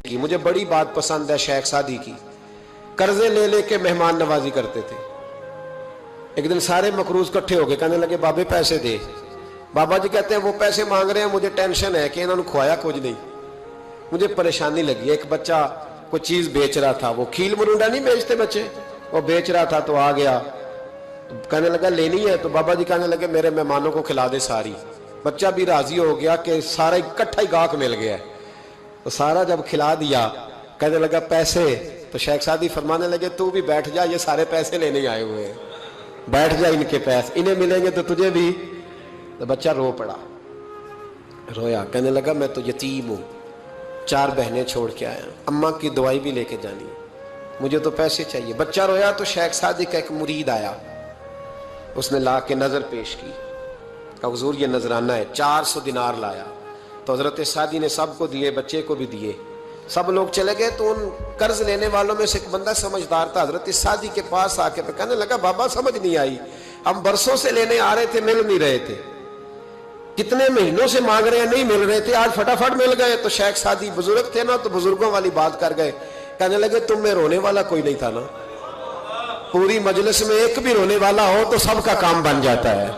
کی مجھے بڑی بات پسند ہے شیخ سعدی کی، قرضے لے لے کے مہمان نوازی کرتے تھے۔ ایک دن سارے مقروض کٹھے ہو گئے، کہنے لگے بابے پیسے دے۔ بابا جی کہتے ہیں وہ پیسے مانگ رہے ہیں، مجھے ٹینشن ہے کہ انہوں نے کھوایا کچھ نہیں، مجھے پریشانی لگی۔ ایک بچہ کوئی چیز بیچ رہا تھا، وہ کھیل مرونڈا نہیں بیچتے بچے، وہ بیچ رہا تھا تو آ گیا، کہنے لگا لینی ہے، تو بابا جی کہنے لگے میرے مہمانوں کو کھلا دے ساری۔ بچہ بھی راضی ہو گیا کہ سارا اکٹھا ہی گاہک مل گیا، تو سارا جب کھلا دیا کہنے لگا پیسے، تو شیخ سعدی فرمانے لگے تو بھی بیٹھ جا، یہ سارے پیسے لینے آئے ہوئے ہیں، بیٹھ جا، ان کے پیسے انہیں ملیں گے تو تجھے بھی۔ تو بچہ رو پڑا، رویا، کہنے لگا میں تو یتیم ہوں، 4 بہنیں چھوڑ کے آیا، اماں کی دوائی بھی لے کے جانی، مجھے تو پیسے چاہیے۔ بچہ رویا تو شیخ سعدی کا ایک مرید آیا، اس نے لا کے نظر پیش کی، کہا حضور یہ نذرانہ ہے، 400 دینار لایا۔ تو حضرت سعدی نے سب کو دیے، بچے کو بھی دیے، سب لوگ چلے گئے۔ تو ان قرض لینے والوں میں سے ایک بندہ سمجھدار تھا، حضرت سعدی کے پاس آ کے کہنے لگا بابا سمجھ نہیں آئی، ہم برسوں سے لینے آ رہے تھے، مل نہیں رہے تھے، کتنے مہینوں سے مانگ رہے ہیں نہیں مل رہے تھے، آج فٹافٹ مل گئے۔ تو شیخ سعدی بزرگ تھے نا، تو بزرگوں والی بات کر گئے، کہنے لگے تم میں رونے والا کوئی نہیں تھا نا، پوری مجلس میں ایک بھی رونے والا ہو تو سب کا کام بن جاتا ہے۔